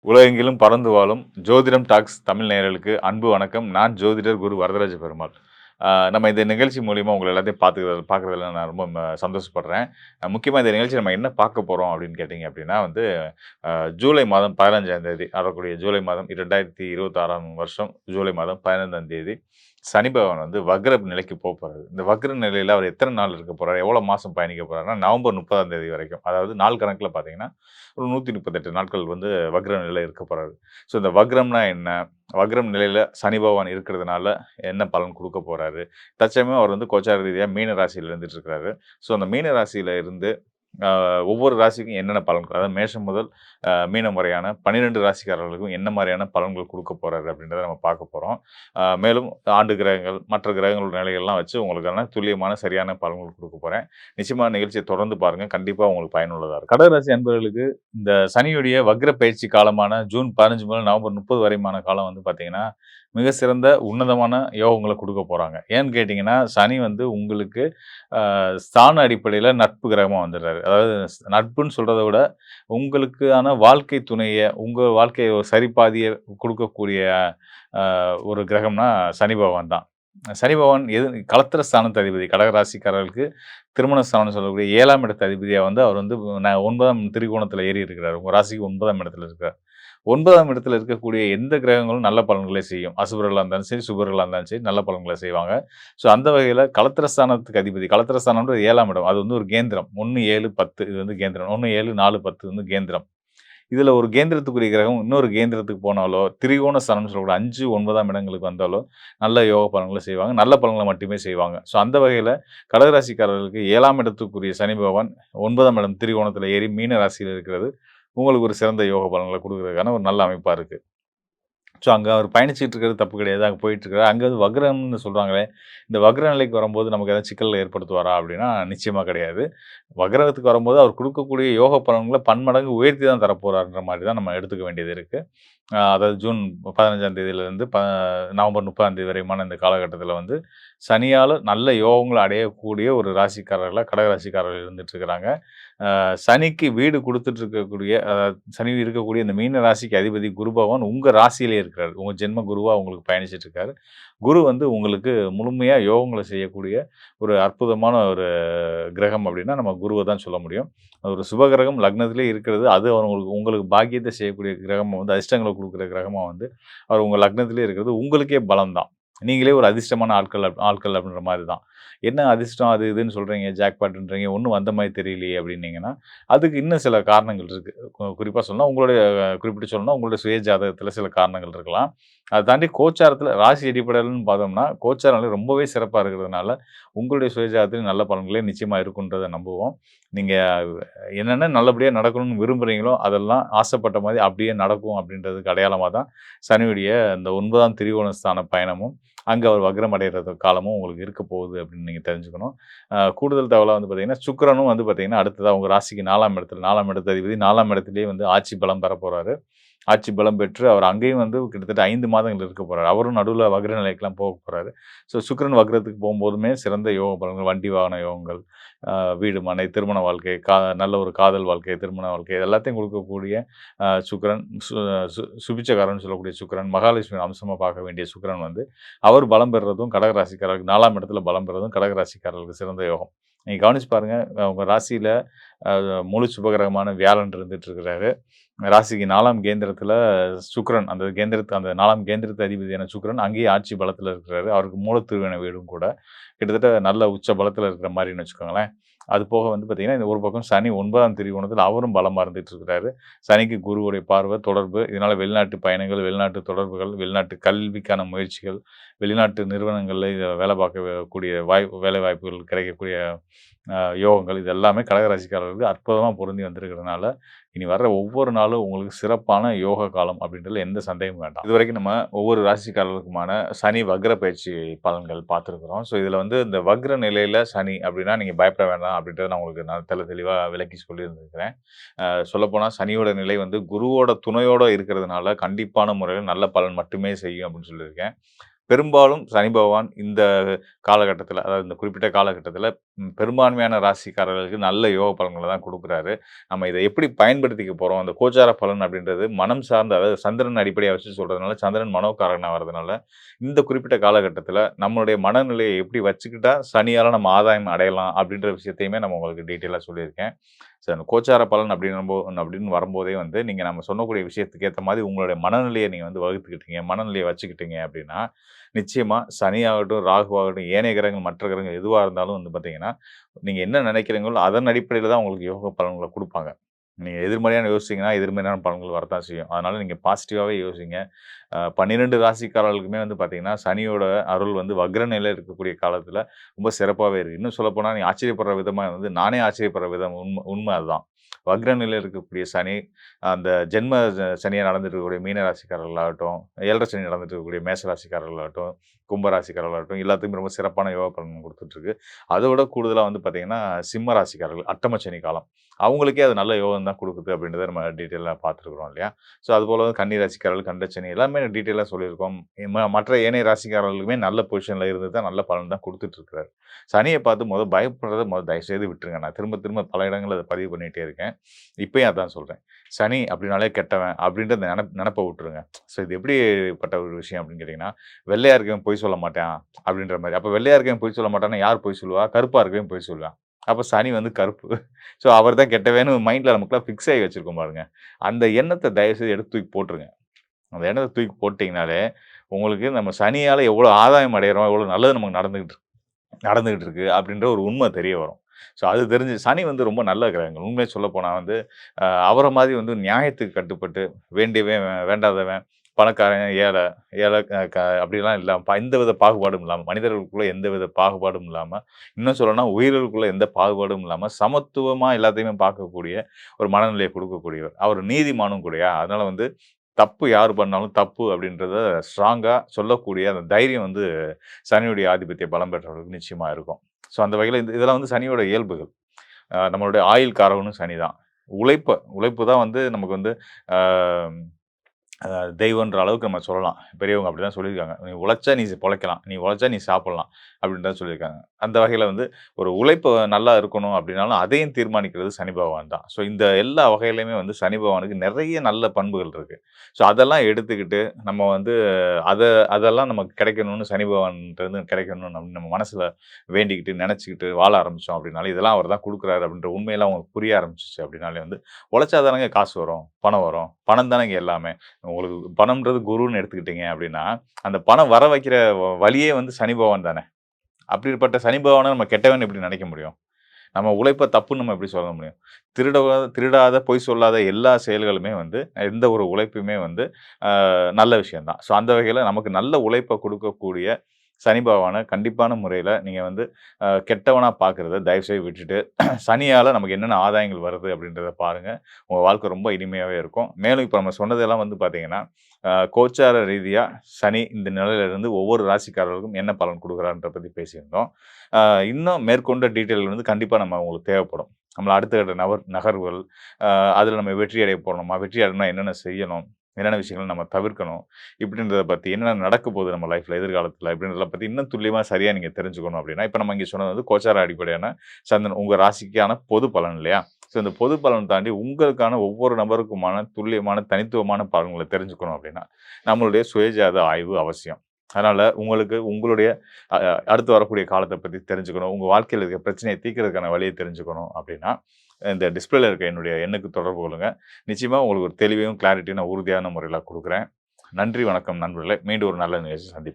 உலகெங்கிலும் பறந்து வாழும் ஜோதிடம் டாக்ஸ் தமிழ் நேயர்களுக்கு அன்பு வணக்கம். நான் ஜோதிடர் குரு வரதராஜ பெருமாள். நம்ம இந்த நிகழ்ச்சி மூலியமா உங்கள எல்லாத்தையும் பார்க்குறதுல நான் ரொம்ப சந்தோஷப்படுறேன். முக்கியமா இந்த நிகழ்ச்சி நம்ம என்ன பார்க்க போறோம் அப்படின்னு கேட்டீங்க அப்படின்னா வந்து, ஜூலை மாதம் 15ஆம் தேதி வரக்கூடிய ஜூலை மாதம் 2026ஆம் வருஷம் ஜூலை மாதம் 15ஆம் தேதி சனி பகவான் வந்து வக்ர நிலைக்கு போறாரு. இந்த வக்ர நிலையில அவர் எத்தன நாள் இருக்க போறாரு? எவ்வளவு மாசம் பயணிக்க போறாருன்னா, நவம்பர் 30ஆம் தேதி வரைக்கும். அதாவது நாள் கணக்குல பார்த்தீங்கன்னா, ஒரு 138 நாட்கள் வந்து வக்ர நிலையில இருக்க போறாரு. ஸோ இந்த வக்ரம்னா என்ன? வக்ரம் நிலையில சனி பகவான் இருக்கிறதுனால என்ன பலன் குடுக்க போறாரு? தற்சமயம் அவர் வந்து கோச்சார ரீதியா மீன ராசியில இருந்துட்டு இருக்கிறாரு. ஸோ அந்த மீன ராசியில இருந்து அ ஒவ்வொரு ராசிக்கும் என்னென்ன பலன்கள், அதாவது மேஷம் முதல் மீனம் வரையான 12 ராசிக்காரர்களுக்கும் என்ன மாரியான பலன்கள் குடுக்க போறாரு அப்படின்றத நம்ம பார்க்க போறோம். மேலும் ஆண்டு கிரகங்கள், மற்ற கிரகங்களோட நிலைகள்லாம் வச்சு உங்களுக்கான துல்லியமான சரியான பலன்கள் குடுக்க போறேன். நிச்சயமா நிகழ்ச்சிய தொடர்ந்து பாருங்க. கண்டிப்பா உங்களுக்கு பயனுள்ளதா இருக்கும். கடகராசி அன்பர்களுக்கு இந்த சனியுடைய வக்ர பயிற்சி காலமான ஜூன் 15 முதல் நவம்பர் 30 வரையுமான காலம் வந்து பார்த்தீங்கன்னா, மிக சிறந்த உன்னதமான யோகங்கள குடுக்க போறாங்க. ஏன்னு கேட்டீங்கன்னா, சனி வந்து உங்களுக்கு ஸ்தான அடிப்படையில நட்பு கிரகமா வந்துடுறாரு. அதாவது நட்புன்னு சொல்றத விட, உங்களுக்கான வாழ்க்கை துணைய, உங்க வாழ்க்கைய ஒரு சரிபாதிய குடுக்கக்கூடிய ஒரு கிரகம்னா சனி பகவான் தான். சனி பகவான் களத்திர ஸ்தானத்து அதிபதி. கடகராசிக்காரர்களுக்கு திருமண ஸ்தானம்னு சொல்லக்கூடிய 7ஆம் இடத்து அதிபதியா வந்து அவர் வந்து 9ஆம் திரிகோணத்தில ஏறி இருக்கிறாரு. உங்க ராசிக்கு 9ஆம் இடத்துல இருக்கிறார். 9ஆம் இடத்துல இருக்கக்கூடிய எந்த கிரகங்களும் நல்ல பலன்களே செய்யும். அசுபர்களா இருந்தாலும் சரி, சுபர்களா இருந்தாலும் சரி, நல்ல பலன்கள செய்வாங்க. ஸோ அந்த வகையில களத்திரஸ்தானத்துக்கு அதிபதி. களத்திரஸ்தானம்ன்றது 7ஆம் இடம். அது வந்து ஒரு கேந்திரம். 1, 7, 10 இது வந்து கேந்திரம். 1, 7, 4, 10 வந்து கேந்திரம். இதுல ஒரு கேந்திரத்துக்குரிய கிரகம் இன்னொரு கேந்திரத்துக்கு போனாலோ, திரிகோண ஸ்தானம்னு சொல்லக்கூடிய 5, 9ஆம் இடங்களுக்கு வந்தாலோ, நல்ல யோக பலன்கள செய்வாங்க. நல்ல பலன்கள மட்டுமே செய்வாங்க. ஸோ அந்த வகையில கடகராசிக்காரர்களுக்கு 7ஆம் இடத்துக்குரிய சனி பகவான் 9ஆம் இடம் திரிகோணத்தில ஏறி மீன ராசியில இருக்கிறது, உங்களுக்கு ஒரு சிறந்த யோக பலன்கள குடுக்குறதுக்கான ஒரு நல்ல அமைப்பா இருக்கு. ஸோ, அங்க அவர் பயணிச்சுட்டு இருக்கிறது தப்பு கிடையாது. அங்க போயிட்டுருக்காரு. அங்க வந்து வக்ரம்னு சொல்றாங்களே, இந்த வக்ர நிலைக்கு வரும்போது நமக்கு ஏதாவது சிக்கல் ஏற்படுத்துவாரா? அப்படின்னா, நிச்சயமா கிடையாது. வக்ரகத்துக்கு வரும்போது அவர் குடுக்கக்கூடிய யோக பலன்கள பன்மடங்கு உயர்த்தி தான் தரப்போறார்ன்ற மாரி தான் நம்ம எடுத்துக்க வேண்டியது இருக்கு. அதாவது ஜூன் 15ஆம் தேதியிலிருந்து நவம்பர் 30ஆம் தேதி வரையுமான இந்த காலகட்டத்தில வந்து, சனியால நல்ல யோகங்கள அடையக்கூடிய ஒரு ராசிக்காரர்களா கடக ராசிக்காரர்கள் இருந்துட்டு இருக்கிறாங்க. சனிக்கு வீடு குடுத்துட்டு இருக்கக்கூடிய சனி இருக்கக்கூடிய இந்த மீன ராசிக்கு அதிபதி குரு பகவான் உங்க ராசியிலே இருக்கிறாரு. உங்க ஜென்ம குருவா உங்களுக்கு பயணிச்சுட்டு இருக்காரு. குரு வந்து உங்களுக்கு முழுமையா யோகங்கள செய்யக்கூடிய ஒரு அற்புதமான ஒரு கிரகம் அப்டின்னா, நம்ம குருவ தான் சொல்ல முடியும். ஒரு சுப கிரகம் லக்னத்திலே இருக்கிறது. அது உங்களுக்கு உங்களுக்கு பாக்கியத்த செய்யக்கூடிய கிரகமா வந்து அதிர்ஷ்டங்கள குடுக்குற கிரகமா வந்து, அவர் உங்க லக்னத்திலே இருக்கிறது உங்களுக்கே பலம் தான். நீங்களே ஒரு அதிர்ஷ்டமான ஆட்கள் அப்டின்ற மாரி தான். என்ன அதிர்ஷ்டம் அது இதுன்னு சொல்றீங்க, ஜாக்பாட்ன்றீங்க, ஒண்ணும் வந்த மாரி தெரியலையே அப்டின்னீங்கன்னா, அதுக்கு இன்னும் சில காரணங்கள் இருக்கு. குறிப்பா சொல்லணும்னா, உங்களுடைய குறிப்பிட்டு சொல்லணும்னா, உங்களுடைய சுய ஜாதகத்தில சில காரணங்கள் இருக்கலாம். அத தாண்டி கோச்சாரத்தில ராசி அடிப்படையிலன்னு பார்த்தோம்னா, கோச்சார நிலை ரொம்பவே சிறப்பா இருக்கிறதுனால, உங்களுடைய சுய ஜாதகத்திலும் நல்ல பலன்களே நிச்சயமா இருக்குன்றத நம்புவோம். நீங்க என்னென்ன நல்லபடியா நடக்கணும்னு விரும்புறீங்களோ, அதெல்லாம் ஆசைப்பட்ட மாரி அப்படியே நடக்கும் அப்படின்றதுக்கு அடையாளமா தான் சனியுடைய இந்த 9ஆம் திரிகோண ஸ்தான பயணமும், அங்க அவர் வக்ரம் அடையிறது காலமும் உங்களுக்கு இருக்க போகுது அப்படின்னு நீங்க தெரிஞ்சுக்கணும். கூடுதல் தகவலா வந்து பார்த்தீங்கன்னா, சுக்கிரனும் வந்து பார்த்தீங்கன்னா, அடுத்ததா உங்க ராசிக்கு 4ஆம் இடத்துல 4ஆம் இடத்து அதிபதி 4ஆம் இடத்திலேயே வந்து ஆட்சி பலம் பெறப்போறாரு. ஆட்சி பலம் பெற்று அவர் அங்கேயும் வந்து கிட்டத்தட்ட 5 மாதங்கள் இருக்க போறாரு. அவரும் நடுவுல வக்ர நிலைக்குலாம் போக போறாரு. ஸோ சுக்கிரன் வக்ரத்துக்கு போம்போதுமே சிறந்த யோக பலன்கள், வண்டி வாகன யோகங்கள், வீடு, மனை, திருமண வாழ்க்கை, நல்ல ஒரு காதல் வாழ்க்கை, திருமண வாழ்க்கை இது எல்லாத்தையும் குடுக்கக்கூடிய சுக்கிரன், சு சு சுபிட்சகாரன்னு சொல்லக்கூடிய சுக்கிரன், மகாலட்சுமி அம்சமா பார்க்க வேண்டிய சுக்கிரன் வந்து, அவர் பலம் பெறுறதும் கடக ராசிக்காரர்களுக்கு 4ஆம் இடத்துல பலம் பெறுறதும் கடக ராசிக்காரர்களுக்கு சிறந்த யோகம். நீங்க கவனிச்சு பாருங்க, உங்க ராசியில அ முழு சுபகிரகமான வியாழன் இருந்துட்டு இருக்கிறாரு. ராசிக்கு 4ஆம் கேந்திரத்தில சுக்கிரன், அந்த 4ஆம் கேந்திரத்து அதிபதியான சுக்கிரன் அங்கேயே ஆட்சி பலத்தில இருக்கிறாரு. அவருக்கு மூலத்திருவினை வீடும் கூட. கிட்டத்தட்ட நல்ல உச்ச பலத்தில இருக்கிற மாரின்னு வச்சுக்கோங்களேன். அது போக வந்து பார்த்தீங்கன்னா, இந்த ஒரு பக்கம் சனி 9ஆம் திரிகோணத்தில அவரும் பலமா இருந்துட்டு இருக்கிறாரு. சனிக்கு குருவுடைய பார்வை, தொடர்பு, இதனால வெளிநாட்டு பயணங்கள், வெளிநாட்டு தொடர்புகள், வெளிநாட்டு கல்விக்கான முயற்சிகள், வெளிநாட்டு நிறுவனங்கள்ல வேலை பார்க்கக்கூடிய வேலை வாய்ப்புகள் கிடைக்கக்கூடிய யோகங்கள் இது எல்லாமே கடகராசிக்காரர்களுக்கு அற்புதமா பொருந்தி வந்திருக்கிறதுனால, இனி வர்ற ஒவ்வொரு நாளும் உங்களுக்கு சிறப்பான யோக காலம் அப்படின்றதுல எந்த சந்தேகமும் வேண்டாம். இதுவரைக்கும் நம்ம ஒவ்வொரு ராசிக்காரர்களுக்குமான சனி வக்ர பயிற்சி பலன்கள் பார்த்துருக்கிறோம். ஸோ இதில வந்து இந்த வக்ர நிலையில சனி அப்படின்னா நீங்க பயப்பட வேண்டாம் அப்படின்றத நான் உங்களுக்கு தெளிவா விளக்கி சொல்லியிருந்திருக்கிறேன். சொல்லப்போனா சனியோட நிலை வந்து குருவோட துணையோட இருக்கிறதுனால கண்டிப்பான முறையில நல்ல பலன் மட்டுமே செய்யும் அப்படின்னு சொல்லியிருக்கேன். பெரும்பாலும் சனி பகவான் இந்த காலகட்டத்தில, அதாவது இந்த குறிப்பிட்ட காலகட்டத்தில பெரும்பான்மையான ராசிக்காரர்களுக்கு நல்ல யோக பலன்கள தான் குடுக்குறாரு. நம்ம இத எப்படி பயன்படுத்திக்க போறோம்? அந்த கோச்சார பலன் அப்படின்றது மனம் சார்ந்த, அதாவது சந்திரன் அடிப்படையா வச்சு சொல்றதுனால, சந்திரன் மனோகாரகனா வரதுனால, இந்த குறிப்பிட்ட காலகட்டத்தில நம்மளுடைய மனநிலைய எப்படி வச்சுக்கிட்டா சனியால நம்ம ஆதாயம் அடையலாம் அப்படின்ற விஷயத்தையுமே நம்ம உங்களுக்கு டீட்டெயிலா சொல்லியிருக்கேன். சரி, அந்த கோச்சார பலன் அப்படின்னு வரும்போதே வந்து, நீங்க நம்ம சொல்லக்கூடிய விஷயத்துக்கு ஏத்த மாரி உங்களுடைய மனநிலைய நீங்க வந்து வகுத்துக்கிட்டீங்க, மனநிலைய வச்சுக்கிட்டீங்க அப்படின்னா, நிச்சயமா சனியாகட்டும், ராகுவாகட்டும், ஏனைய கிரகங்கள், மற்ற கிரகங்கள் எதுவா இருந்தாலும் வந்து பார்த்தீங்கன்னா, நீங்க என்ன நினைக்கிறீங்களோ அதன் அடிப்படையில தான் உங்களுக்கு யோக பலன்கள குடுப்பாங்க. நீங்க எதிர்மறையான யோசிச்சீங்கன்னா, எதிர்மறையான பலன்கள் வரத்தான் செய்யும். அதனால நீங்க பாசிட்டிவாவே யோசிங்க. 12 ராசிக்காரர்களுக்குமே வந்து பார்த்தீங்கன்னா, சனியோட அருள் வந்து வக்ர நிலையில இருக்கக்கூடிய காலத்தில ரொம்ப சிறப்பாவே இருக்கு. இன்னும் சொல்லப்போனா, நீங்க ஆச்சரியப்படுற விதமா வந்து நானே ஆச்சரியப்படுற விதம் உண்ம அதுதான். வக்ர நிலையில இருக்கக்கூடிய சனி, அந்த ஜென்ம சனியா நடந்துட்டு இருக்கக்கூடிய மீன ராசிக்காரர்களாகட்டும், 7 சனி நடந்துட்டு இருக்கக்கூடிய மேச ராசிக்காரர்களாகட்டும், கும்ப ராசிக்காரர்களாகட்டும், எல்லாத்துக்குமே ரொம்ப சிறப்பான யோக பலன் குடுத்துட்டுருக்கு. அதோட கூடுதலா வந்து பார்த்தீங்கன்னா, சிம்ம ராசிக்காரர்கள் அட்டம சனி காலம். அவங்களுக்கே அது நல்ல யோகம் தான் குடுக்குது அப்படின்றத நம்ம டீட்டெயிலா பார்த்துருக்கிறோம் இல்லையா? ஸோ, அதுபோல கன்னி ராசிக்காரர்கள், கண்டச்சனி எல்லாமே டீட்டெயிலா சொல்லியிருக்கோம். மற்ற ஏனைய ராசிக்காரர்களுக்குமே நல்ல பொசிஷன்ல இருந்து தான் நல்ல பலன் தான் குடுத்துட்டு இருக்கிறாரு. சனிய பார்த்து பயப்படுறத தயவுசெய்து விட்டுருங்க. நான் திரும்ப திரும்ப பல இடங்கள்ல அத பதிவு பண்ணிட்டே இருக்கேன். இப்பயும் அதான் சொல்றேன். சனி அப்படின்னாலே கெட்டவன் அப்படின்ற அந்த நெனப்ப விட்டுருங்க. ஸோ, இது எப்படிப்பட்ட ஒரு விஷயம் அப்படின்னு கேட்டீங்கன்னா, வெள்ளையா இருக்கவன் பொய் சொல்ல மாட்டான் அப்படின்ற மாரி. அப்ப வெள்ளையா இருக்கவன் பொய் சொல்ல மாட்டான்னா யார் பொய் சொல்லுவா? கருப்பா இருக்கவன் பொய் சொல்லுவான். அப்ப சனி வந்து கருப்பு. ஸோ, அவர் தான் கெட்டவன்னு மைண்ட்ல நமக்குலாம் ஃபிக்ஸ் ஆகி வச்சிருக்கோம் பாருங்க. அந்த எண்ணத்த தயவுசெய்து எடுத்து தூக்கி போட்டுருங்க. அந்த எண்ணத்த தூக்கி போட்டீங்கனாலே, உங்களுக்கு நம்ம சனியால எவ்வளோ ஆதாயம் அடையறோம், எவ்வளோ நல்லது நமக்கு நடந்துகிட்டு இருக்கு அப்படின்ற ஒரு உண்மை தெரிய வரும். ஸோ, அது தெரிஞ்சு சனி வந்து ரொம்ப நல்ல கிரகங்கள். உண்மைய சொல்லப்போனா வந்து, அவர மாரி வந்து நியாயத்துக்கு கட்டுப்பட்டு, வேண்டியவன், வேண்டாதவன், பணக்காரன், ஏழை, ஏழை அப்படிலாம் இல்லாம, எந்தவித பாகுபாடும் இல்லாம, மனிதர்களுக்குள்ள எந்தவித பாகுபாடும் இல்லாம, இன்னும் சொல்லணும்னா உயிர்களுக்குள்ள எந்த பாகுபாடும் இல்லாம, சமத்துவமா எல்லாத்தையுமே பார்க்கக்கூடிய ஒரு மனநிலைய குடுக்கக்கூடியவர். அவர் நீதிமானும் கூடயா. அதனால வந்து தப்பு யார் பண்ணாலும் தப்பு அப்படின்றத ஸ்ட்ராங்கா சொல்லக்கூடிய அந்த தைரியம் வந்து சனியுடைய ஆதிபத்திய பலம் பெற்றவர்களுக்கு நிச்சயமா இருக்கும். ஸோ, அந்த வகையில இதெல்லாம் வந்து சனியோட இயல்புகள். நம்மளுடைய ஆயுள் காரகனும் சனி தான். உழைப்பு தான் வந்து நமக்கு வந்து ஆ தெய்வம்ன்ற அளவுக்கு நம்ம சொல்லலாம். பெரியவங்க அப்படிதான் சொல்லியிருக்காங்க. "நீ உழைச்சா நீ பொழைக்கலாம். நீ உழைச்சா நீ சாப்பிடலாம்." அப்படின்னு தான் சொல்லியிருக்காங்க. அந்த வகையில வந்து ஒரு உழைப்பு நல்லா இருக்கணும் அப்படின்னாலும், அதையும் தீர்மானிக்கிறது சனி பகவான் தான். ஸோ, இந்த எல்லா வகையிலயுமே வந்து சனி பகவானுக்கு நெறைய நல்ல பண்புகள் இருக்கு. ஸோ, அதெல்லாம் எடுத்துக்கிட்டு நம்ம வந்து அத அதெல்லாம் நமக்கு கிடைக்கணும்னு சனி பகவான்ட்டருந்து கிடைக்கணும்னு நம்ம மனசுல வேண்டிக்கிட்டு, நெனச்சுக்கிட்டு வாழ ஆரம்பிச்சோம் அப்படின்னாலே, இதெல்லாம் அவர் தான் குடுக்குறாரு அப்படின்ற உண்மையெல்லாம் அவங்களுக்கு புரிய ஆரம்பிச்சுச்சு அப்படின்னாலே வந்து, உழைச்சா தானங்க காசு வரும், பணம் வரும். பணம் தானங்க எல்லாமே. உங்களுக்கு பணம்ன்றது குருன்னு எடுத்துக்கிட்டீங்க அப்படின்னா, அந்த பணம் வர வைக்கிற வழியே வந்து சனி பகவான் தானே. அப்படிப்பட்ட சனி பகவான நம்ம கெட்டவன்னு எப்படி நெனைக்க முடியும்? நம்ம உழைப்ப தப்புன்னு நம்ம எப்படி சொல்ல முடியும்? திருடாத, பொய் சொல்லாத எல்லா செயல்களுமே வந்து, எந்த ஒரு உழைப்புமே வந்து நல்ல விஷயம் தான். ஸோ, அந்த வகையில நமக்கு நல்ல உழைப்ப குடுக்கக்கூடிய சனி பகவான கண்டிப்பான முறையில நீங்க வந்து கெட்டவனா பார்க்கிறத தயவுசெய்து விட்டுட்டு, சனியால நமக்கு என்னென்ன ஆதாயங்கள் வருது அப்படின்றத பாருங்க. உங்க வாழ்க்கை ரொம்ப இனிமையாவே இருக்கும். மேலும் இப்ப நம்ம சொன்னதெல்லாம் வந்து பார்த்தீங்கன்னா, கோச்சார ரீதியா சனி இந்த நிலையில இருந்து ஒவ்வொரு ராசிக்காரர்களுக்கும் என்ன பலன் குடுக்குறார்ன்றத பத்தி பேசியிருந்தோம். அ இன்னும் மேற்கொண்ட டீட்டெயில் வந்து கண்டிப்பா உங்களுக்கு தேவைப்படும். நம்மள அடுத்த கட்ட நகர்வுகள், அ அதில நம்ம வெற்றி அடைய போறோமா? வெற்றி அடையணும்னா என்னென்ன செய்யணும்? என்னென்ன விஷயங்கள் நம்ம தவிர்க்கணும்? இப்படின்றத பத்தி என்னென்ன நடக்க போகுது நம்ம லைஃப்ல எதிர்காலத்தில இப்படின்றத பத்தி இன்னும் துல்லியமா சரியா நீங்க தெரிஞ்சுக்கணும் அப்படின்னா, இப்ப நம்ம இங்க சொன்னது வந்து கோச்சார அடிப்படையான சந்திரன் உங்க ராசிக்கான பொது பலன் இல்லையா? ஸோ, இந்த பொது பலன் தாண்டி உங்களுக்கான ஒவ்வொரு நபருக்குமான துல்லியமான, தனித்துவமான பலன்கள தெரிஞ்சுக்கணும் அப்படின்னா, நம்மளுடைய சுயஜாத ஆய்வு அவசியம். அதனால உங்களுக்கு உங்களுடைய அ அடுத்து வரக்கூடிய காலத்த பத்தி தெரிஞ்சுக்கணும். உங்க வாழ்க்கையில இருக்க பிரச்சனைய தீர்க்கிறதுக்கான வழிய தெரிஞ்சுக்கணும் அப்படின்னா, இந்த டிஸ்ப்ளேல இருக்க என்னுடைய எண்ணுக்கு தொடர்பு கொள்ளுங்க. நிச்சயமா உங்களுக்கு ஒரு தெளிவையும், கிளாரிட்டியும் நான் உறுதியான முறையில குடுக்குறேன். நன்றி, வணக்கம் நண்பர்களே. மீண்டும் ஒரு நல்ல நிகழ்ச்சியில் சந்திப்போம்.